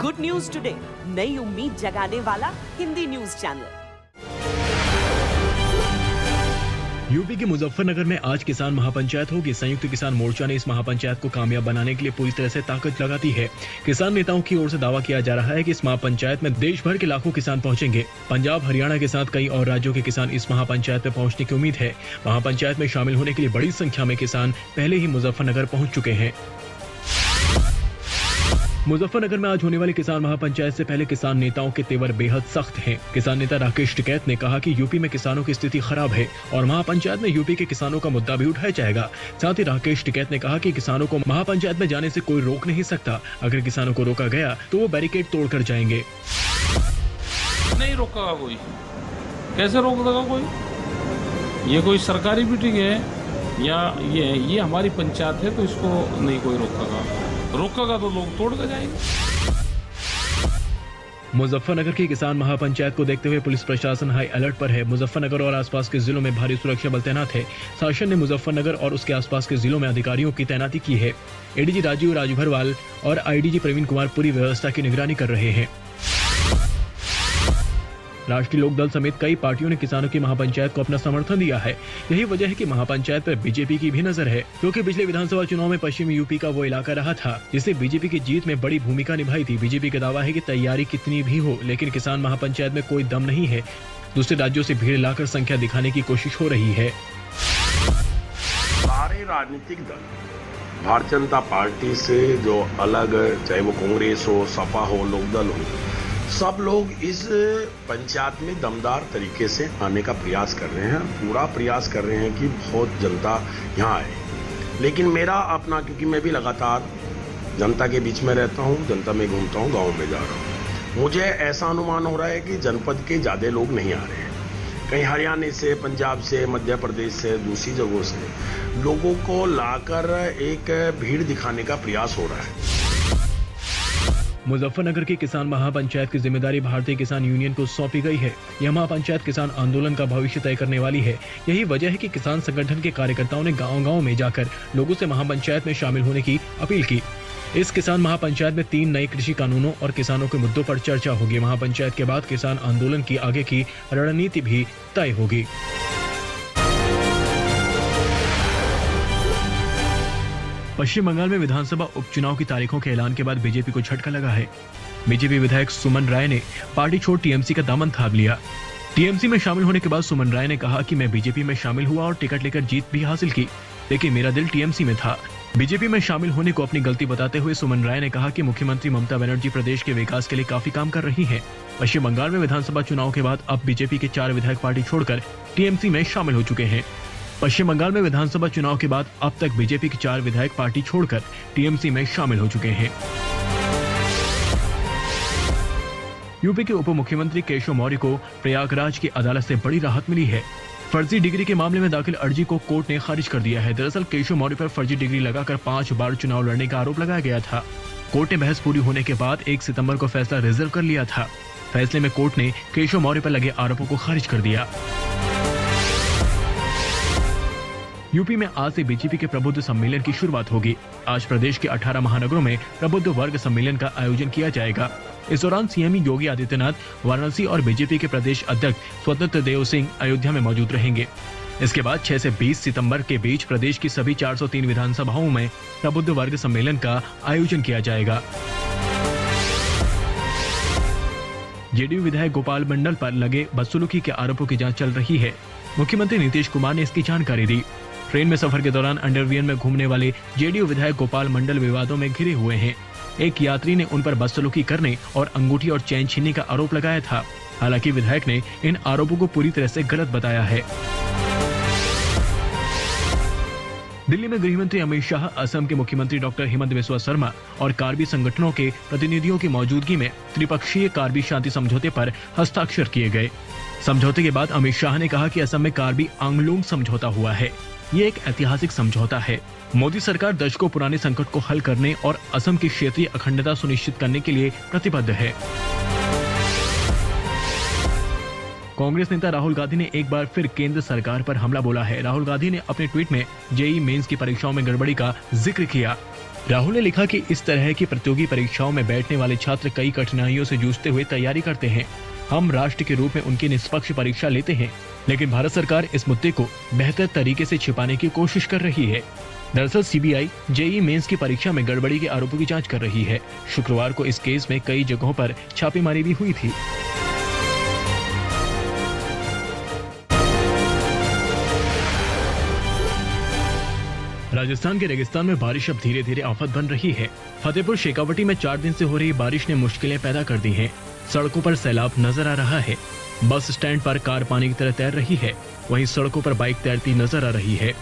Good news today, नई उम्मीद जगाने वाला हिंदी न्यूज चैनल। यूपी के मुजफ्फरनगर में आज किसान महापंचायत होगी। संयुक्त किसान मोर्चा ने इस महापंचायत को कामयाब बनाने के लिए पूरी तरह से ताकत लगाती है। किसान नेताओं की ओर से दावा किया जा रहा है कि इस महापंचायत में देश भर के लाखों किसान पहुंचेंगे। पंजाब, हरियाणा के साथ कई और राज्यों के किसान इस महापंचायत में पहुंचने की उम्मीद है। महापंचायत में शामिल होने के लिए बड़ी संख्या में किसान पहले ही मुजफ्फरनगर पहुंच चुके हैं। मुजफ्फरनगर में आज होने वाली किसान महापंचायत से पहले किसान नेताओं के तेवर बेहद सख्त हैं। किसान नेता राकेश टिकैत ने कहा कि यूपी में किसानों की स्थिति खराब है और महापंचायत में यूपी के किसानों का मुद्दा भी उठाया जाएगा। साथ ही राकेश टिकैत ने कहा कि किसानों को महापंचायत में जाने से कोई रोक नहीं सकता। अगर किसानों को रोका गया तो वो बैरिकेड तोड़कर जाएंगे। नहीं रोकेगा कोई, कैसे रोक देगा कोई? ये कोई सरकारी मीटिंग है या ये हमारी पंचायत है, तो इसको नहीं कोई रोकेगा तो लोग तोड़ कर जाएंगे। मुजफ्फरनगर की किसान महापंचायत को देखते हुए पुलिस प्रशासन हाई अलर्ट पर है। मुजफ्फरनगर और आसपास के जिलों में भारी सुरक्षा बल तैनात है। शासन ने मुजफ्फरनगर और उसके आसपास के जिलों में अधिकारियों की तैनाती की है। एडीजी राजीव राजभरवाल और आईडीजी प्रवीण कुमार पूरी व्यवस्था की निगरानी कर रहे हैं। राष्ट्रीय लोकदल समेत कई पार्टियों ने किसानों की महापंचायत को अपना समर्थन दिया है। यही वजह है कि महापंचायत पर बीजेपी की भी नजर है, क्योंकि पिछले विधानसभा चुनाव में पश्चिमी यूपी का वो इलाका रहा था जिससे बीजेपी की जीत में बड़ी भूमिका निभाई थी। बीजेपी का दावा है कि तैयारी कितनी भी हो, लेकिन किसान महापंचायत में कोई दम नहीं है। दूसरे राज्यों से भीड़ लाकर संख्या दिखाने की कोशिश हो रही है। सारे राजनीतिक दल भारतीय जनता पार्टी से जो अलग, चाहे वो कांग्रेस हो, सपा हो, लोकदल हो, सब लोग इस पंचायत में दमदार तरीके से आने का प्रयास कर रहे हैं। पूरा प्रयास कर रहे हैं कि बहुत जनता यहाँ आए। लेकिन मेरा अपना, क्योंकि मैं भी लगातार जनता के बीच में रहता हूँ, जनता में घूमता हूँ, गाँव में जा रहा हूँ, मुझे ऐसा अनुमान हो रहा है कि जनपद के ज़्यादा लोग नहीं आ रहे हैं। कहीं हरियाणा से, पंजाब से, मध्य प्रदेश से, दूसरी जगहों से लोगों को लाकर एक भीड़ दिखाने का प्रयास हो रहा है। मुजफ्फरनगर की किसान महापंचायत की जिम्मेदारी भारतीय किसान यूनियन को सौंपी गई है। यह महापंचायत किसान आंदोलन का भविष्य तय करने वाली है। यही वजह है कि किसान संगठन के कार्यकर्ताओं ने गांव-गांव में जाकर लोगों से महापंचायत में शामिल होने की अपील की। इस किसान महापंचायत में 3 नए कृषि कानूनों और किसानों के मुद्दों पर चर्चा होगी। महापंचायत के बाद किसान आंदोलन की आगे की रणनीति भी तय होगी। पश्चिम बंगाल में विधानसभा उपचुनाव की तारीखों के ऐलान के बाद बीजेपी को झटका लगा है। बीजेपी विधायक सुमन राय ने पार्टी छोड़ टीएमसी का दामन थाम लिया। टीएमसी में शामिल होने के बाद सुमन राय ने कहा कि मैं बीजेपी में शामिल हुआ और टिकट लेकर जीत भी हासिल की, लेकिन मेरा दिल टीएमसी में था। बीजेपी में शामिल होने को अपनी गलती बताते हुए सुमन राय ने कहा कि मुख्यमंत्री ममता बनर्जी प्रदेश के विकास के लिए काफी काम कर रही हैं। पश्चिम बंगाल में विधानसभा चुनाव के बाद अब बीजेपी के 4 विधायक पार्टी छोड़कर टीएमसी में शामिल हो चुके हैं। पश्चिम बंगाल में विधानसभा चुनाव के बाद अब तक बीजेपी के 4 विधायक पार्टी छोड़कर टीएमसी में शामिल हो चुके हैं। यूपी के उप मुख्यमंत्री केशव मौर्य को प्रयागराज की अदालत से बड़ी राहत मिली है। फर्जी डिग्री के मामले में दाखिल अर्जी को कोर्ट ने खारिज कर दिया है। दरअसल केशव मौर्य पर फर्जी डिग्री लगाकर 5 बार चुनाव लड़ने का आरोप लगाया गया था। कोर्ट ने बहस पूरी होने के बाद 1 सितंबर को फैसला रिजर्व कर लिया था। फैसले में कोर्ट ने केशव मौर्य पर लगे आरोपों को खारिज कर दिया। यूपी में आज से बीजेपी के प्रबुद्ध सम्मेलन की शुरुआत होगी। आज प्रदेश के 18 महानगरों में प्रबुद्ध वर्ग सम्मेलन का आयोजन किया जाएगा। इस दौरान सीएम योगी आदित्यनाथ वाराणसी और बीजेपी के प्रदेश अध्यक्ष स्वतंत्र देव सिंह अयोध्या में मौजूद रहेंगे। इसके बाद 6 से 20 सितंबर के बीच प्रदेश की सभी 403 विधानसभाओं में प्रबुद्ध वर्ग सम्मेलन का आयोजन किया जाएगा। जेडीयू विधायक गोपाल मंडल पर लगे बदसलूकी के आरोपों की जांच चल रही है। मुख्यमंत्री नीतीश कुमार ने इसकी जानकारी दी। ट्रेन में सफर के दौरान अंडरवियर में घूमने वाले जेडीयू विधायक गोपाल मंडल विवादों में घिरे हुए हैं। एक यात्री ने उन पर बदसलूकी करने और अंगूठी और चैन छीनने का आरोप लगाया था। हालांकि विधायक ने इन आरोपों को पूरी तरह से गलत बताया है। दिल्ली में गृहमंत्री अमित शाह, असम के मुख्यमंत्री डॉक्टर हेमंत बिस्वा शर्मा और कार्बी संगठनों के प्रतिनिधियों की मौजूदगी में त्रिपक्षीय कार्बी शांति समझौते पर हस्ताक्षर किए गए। समझौते के बाद अमित शाह ने कहा कि असम में कार्बी आंगलूंग समझौता हुआ है। ये एक ऐतिहासिक समझौता है। मोदी सरकार दशकों पुराने संकट को हल करने और असम की क्षेत्रीय अखंडता सुनिश्चित करने के लिए प्रतिबद्ध है। कांग्रेस नेता राहुल गांधी ने एक बार फिर केंद्र सरकार पर हमला बोला है। राहुल गांधी ने अपने ट्वीट में जेईई मेंस की परीक्षाओं में गड़बड़ी का जिक्र किया। राहुल ने लिखा कि इस तरह की प्रतियोगी परीक्षाओं में बैठने वाले छात्र कई कठिनाइयों से जूझते हुए तैयारी करते हैं। हम राष्ट्र के रूप में उनकी निष्पक्ष परीक्षा लेते हैं, लेकिन भारत सरकार इस मुद्दे को बेहतर तरीके से छिपाने की कोशिश कर रही है। दरअसल सीबीआई जेईई मेंस की परीक्षा में गड़बड़ी के आरोपों की जांच कर रही है। शुक्रवार को इस केस में कई जगहों पर छापेमारी भी हुई थी। राजस्थान के रेगिस्तान में बारिश अब धीरे धीरे आफत बन रही है। फतेहपुर शेखावटी में 4 दिन से हो रही बारिश ने मुश्किलें पैदा कर दी हैं। सड़कों पर सैलाब नजर आ रहा है। बस स्टैंड पर कार पानी की तरह तैर रही है, वहीं सड़कों पर बाइक तैरती नजर आ रही है।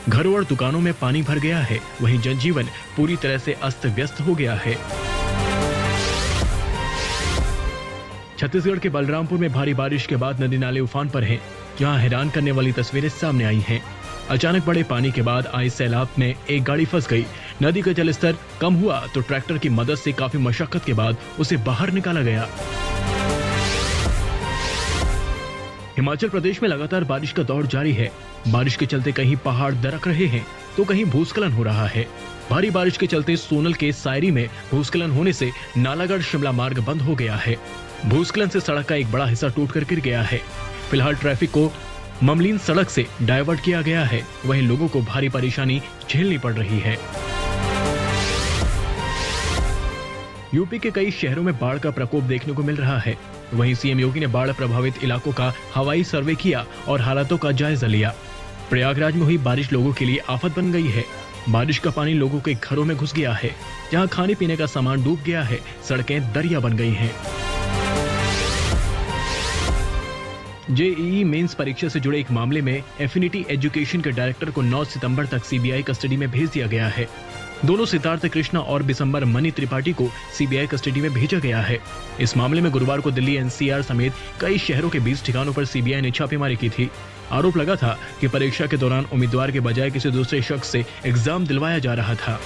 घरों और दुकानों में पानी भर गया है, वहीं जनजीवन पूरी तरह से अस्त व्यस्त हो गया है। छत्तीसगढ़ के बलरामपुर में भारी बारिश के बाद नदी नाले उफान पर हैं, जहां हैरान करने वाली तस्वीरें सामने आई हैं। अचानक बड़े पानी के बाद आए सैलाब में एक गाड़ी फंस गई। नदी का जलस्तर कम हुआ तो ट्रैक्टर की मदद से काफी मशक्कत के बाद उसे बाहर निकाला गया। हिमाचल प्रदेश में लगातार बारिश का दौर जारी है। बारिश के चलते कहीं पहाड़ दरक रहे हैं तो कहीं भूस्खलन हो रहा है। भारी बारिश के चलते सोनल के सायरी में भूस्खलन होने से नालागढ़ शिमला मार्ग बंद हो गया है। भूस्खलन से सड़क का एक बड़ा हिस्सा टूटकर गिर गया है। फिलहाल ट्रैफिक को ममलीन सड़क से डाइवर्ट किया गया है, वहीं लोगों को भारी परेशानी झेलनी पड़ रही है। यूपी के कई शहरों में बाढ़ का प्रकोप देखने को मिल रहा है। वहीं सीएम योगी ने बाढ़ प्रभावित इलाकों का हवाई सर्वे किया और हालातों का जायजा लिया। प्रयागराज में हुई बारिश लोगों के लिए आफत बन गई है। बारिश का पानी लोगों के घरों में घुस गया है, जहां खाने पीने का सामान डूब गया है, सड़कें दरिया बन गई हैं। जेईई मेंस परीक्षा से जुड़े एक मामले में एफिनिटी एजुकेशन के डायरेक्टर को 9 सितंबर तक सीबीआई कस्टडी में भेज दिया गया है। दोनों सिद्धार्थ कृष्णा और बिशंबर मणि त्रिपाठी को सीबीआई कस्टडी में भेजा गया है। इस मामले में गुरुवार को दिल्ली एनसीआर समेत कई शहरों के 20 ठिकानों पर सीबीआई ने छापेमारी की थी। आरोप लगा था कि परीक्षा के दौरान उम्मीदवार के बजाय किसी दूसरे शख्स से एग्जाम दिलवाया जा रहा था।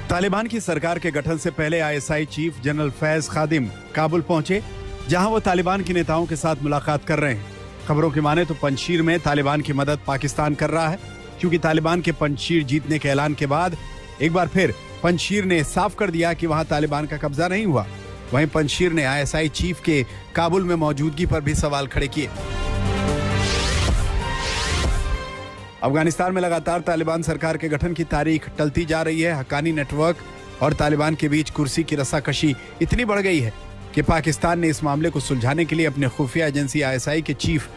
तालिबान की सरकार के गठन से पहले आईएसआई चीफ जनरल फैज खादिम काबुल पहुंचे, जहां वो तालिबान के नेताओं के साथ मुलाकात कर रहे हैं। खबरों की माने तो पंजशीर में तालिबान की मदद पाकिस्तान कर रहा है, क्योंकि तालिबान के पंजशीर जीतने के ऐलान के बाद एक बार फिर पंजशीर ने साफ कर दिया कि वहां तालिबान का कब्जा नहीं हुआ। वहीं पंजशीर ने आईएसआई चीफ के काबुल में मौजूदगी पर भी सवाल खड़े किए। अफगानिस्तान में लगातार तालिबान सरकार के गठन की तारीख टलती जा रही है। हक्कानी नेटवर्क और तालिबान के बीच कुर्सी की रस्साकशी इतनी बढ़ गई है कि पाकिस्तान ने इस मामले को सुलझाने के लिए अपने खुफिया एजेंसी आईएसआई के chief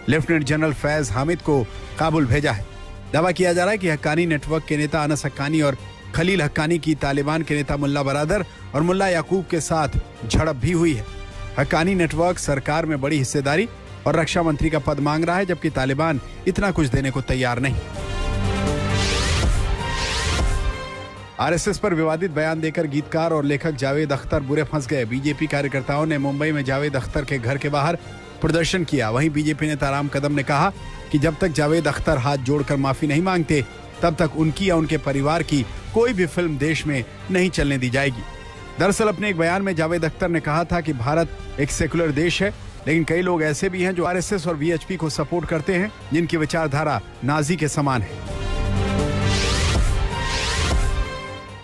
lieutenant general Faiz Hamid को काबुल भेजा है। दावा किया जा रहा है कि हक्कानी नेटवर्क के नेता अनस हक्कानी और खलील हक्कानी की तालिबान के नेता मुल्ला बरादर और मुल्ला याकूब के साथ झड़प भी हुई है। हक्कानी नेटवर्क सरकार में बड़ी हिस्सेदारी और रक्षा मंत्री का पद मांग रहा है, जबकि तालिबान इतना कुछ देने को तैयार नहीं। आरएसएस पर विवादित बयान देकर गीतकार और लेखक जावेद अख्तर बुरे फंस गए। बीजेपी कार्यकर्ताओं ने मुंबई में जावेद अख्तर के घर के बाहर प्रदर्शन किया। वहीं बीजेपी नेता राम कदम ने कहा कि जब तक जावेद अख्तर हाथ जोड़कर माफी नहीं मांगते, तब तक उनकी या उनके परिवार की कोई भी फिल्म देश में नहीं चलने दी जाएगी। दरअसल अपने एक बयान में जावेद अख्तर ने कहा था कि भारत एक सेकुलर देश है, लेकिन कई लोग ऐसे भी हैं जो आरएसएस और वीएचपी को सपोर्ट करते हैं, जिनकी विचारधारा नाजी के समान है।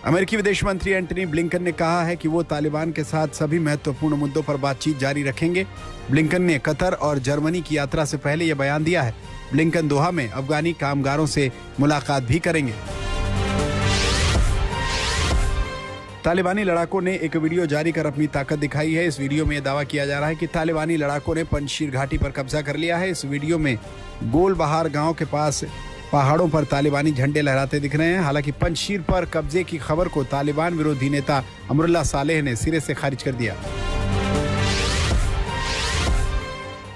अमेरिकी विदेश मंत्री एंटनी ब्लिंकन ने कहा है कि वो तालिबान के साथ सभी महत्वपूर्ण मुद्दों पर बातचीत जारी रखेंगे। ब्लिंकन ने कतर और जर्मनी की यात्रा से पहले यह बयान दिया है। ब्लिंकन दोहा में अफगानी कामगारों से मुलाकात भी करेंगे। तालिबानी लड़ाकों ने एक वीडियो जारी कर अपनी ताकत दिखाई है। इस वीडियो में यह दावा किया जा रहा है कि तालिबानी लड़ाकों ने पंजशीर घाटी पर कब्जा कर लिया है। इस वीडियो में गोलबहार गांव के पास पहाड़ों पर तालिबानी झंडे लहराते दिख रहे हैं। हालांकि पंजशीर पर कब्जे की खबर को तालिबान विरोधी नेता अमरुल्लाह सालेह ने सिरे से खारिज कर दिया।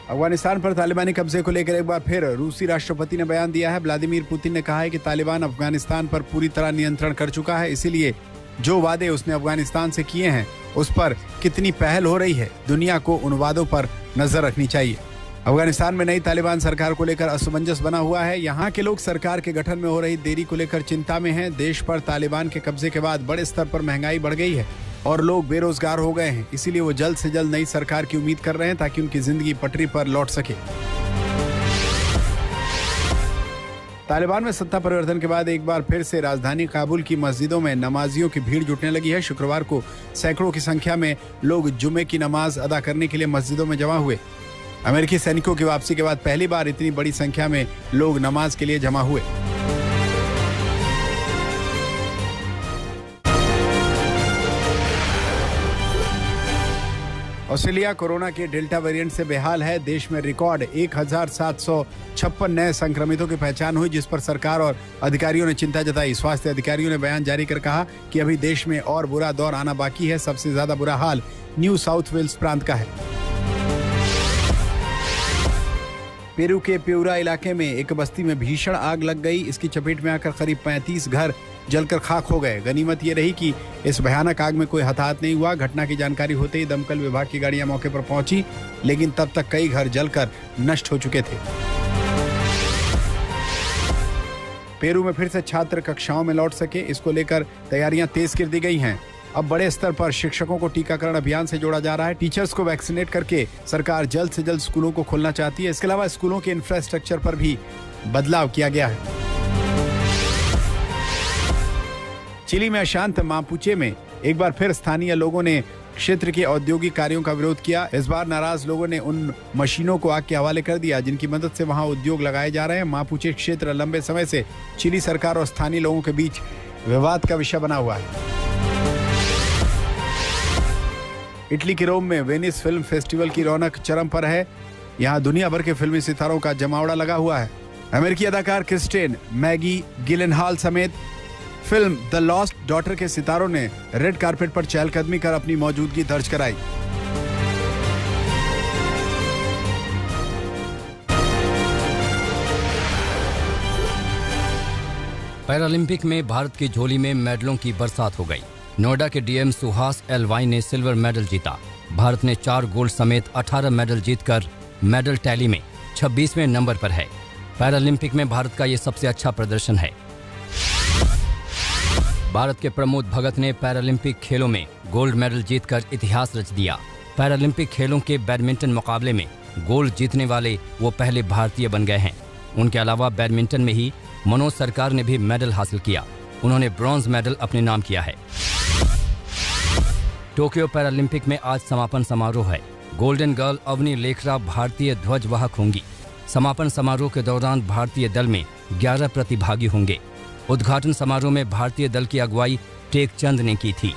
अफगानिस्तान पर तालिबानी कब्जे को लेकर एक बार फिर रूसी राष्ट्रपति ने बयान दिया है। व्लादिमीर पुतिन ने कहा है कि तालिबान अफगानिस्तान पर पूरी तरह नियंत्रण कर चुका है, इसीलिए जो वादे उसने अफगानिस्तान से किए हैं उस पर कितनी पहल हो रही है, दुनिया को उन वादों पर नजर रखनी चाहिए। अफगानिस्तान में नई तालिबान सरकार को लेकर असमंजस बना हुआ है। यहाँ के लोग सरकार के गठन में हो रही देरी को लेकर चिंता में हैं। देश पर तालिबान के कब्जे के बाद बड़े स्तर पर महंगाई बढ़ गई है। और लोग बेरोजगार हो गए हैं। इसीलिए वो जल्द से जल्द नई सरकार की उम्मीद कर रहे हैं ताकि उनकी जिंदगी पटरी पर लौट सके। तालिबान में सत्ता परिवर्तन के बाद एक बार फिर से राजधानी काबुल की मस्जिदों में नमाजियों की भीड़ जुटने लगी है। शुक्रवार को सैकड़ों की संख्या में लोग जुमे की नमाज अदा करने के लिए मस्जिदों में जमा हुए। अमेरिकी सैनिकों की वापसी के बाद पहली बार इतनी बड़ी संख्या में लोग नमाज के लिए जमा हुए। ऑस्ट्रेलिया कोरोना के डेल्टा वेरिएंट से बेहाल है। देश में रिकॉर्ड 1756 नए संक्रमितों की पहचान हुई, जिस पर सरकार और अधिकारियों ने चिंता जताई। स्वास्थ्य अधिकारियों ने बयान जारी कर कहा कि अभी देश में और बुरा दौर आना बाकी है। सबसे ज्यादा बुरा हाल न्यू साउथ वेल्स प्रांत का है। पेरू के प्यूरा इलाके में एक बस्ती में भीषण आग लग गई। इसकी चपेट में आकर करीब 35 घर जलकर खाक हो गए। गनीमत ये रही कि इस भयानक आग में कोई हताहत नहीं हुआ। घटना की जानकारी होते ही दमकल विभाग की गाड़ियां मौके पर पहुंची, लेकिन तब तक कई घर जलकर नष्ट हो चुके थे। पेरू में फिर से छात्र कक्षाओं में लौट सके, इसको लेकर तैयारियां तेज कर दी गई हैं। अब बड़े स्तर पर शिक्षकों को टीकाकरण अभियान से जोड़ा जा रहा है। टीचर्स को वैक्सीनेट करके सरकार जल्द से जल्द स्कूलों को खोलना चाहती है। इसके अलावा स्कूलों के इंफ्रास्ट्रक्चर पर भी बदलाव किया गया है। चिली में अशांत मापुचे में एक बार फिर स्थानीय लोगों ने क्षेत्र के औद्योगिक कार्यों का विरोध किया। इस बार नाराज लोगों ने उन मशीनों को आग के हवाले कर दिया जिनकी मदद से वहां उद्योग लगाए जा रहे हैं। मापुचे क्षेत्र लंबे समय से चिली सरकार और स्थानीय लोगों के बीच विवाद का विषय बना हुआ है। इटली के रोम में वेनिस फिल्म फेस्टिवल की रौनक चरम पर है। यहाँ दुनिया भर के फिल्मी सितारों का जमावड़ा लगा हुआ है। अमेरिकी अदाकार क्रिस्टेन, मैगी गिलेनहॉल समेत फिल्म द लॉस्ट डॉटर के सितारों ने रेड कारपेट पर चहलकदमी कर अपनी मौजूदगी दर्ज कराई। पैरालंपिक में भारत की झोली में मेडलों की बरसात हो गई। नोएडा के डीएम सुहास एलवाई ने सिल्वर मेडल जीता। भारत ने 4 गोल्ड समेत 18 मेडल जीतकर मेडल टैली में 26वें नंबर पर है। पैरालंपिक में भारत का ये सबसे अच्छा प्रदर्शन है। भारत के प्रमोद भगत ने पैरालंपिक खेलों में गोल्ड मेडल जीतकर इतिहास रच दिया। पैरालंपिक खेलों के बैडमिंटन मुकाबले में गोल्ड जीतने वाले वो पहले भारतीय बन गए हैं। उनके अलावा बैडमिंटन में ही मनोज सरकार ने भी मेडल हासिल किया। उन्होंने ब्रॉन्ज मेडल अपने नाम किया है। टोक्यो पैरालंपिक में आज समापन समारोह है। गोल्डन गर्ल अवनी लेखरा भारतीय ध्वजवाहक होंगी। समापन समारोह के दौरान भारतीय दल में 11 प्रतिभागी होंगे। उद्घाटन समारोह में भारतीय दल की अगुवाई टेक चंद ने की थी।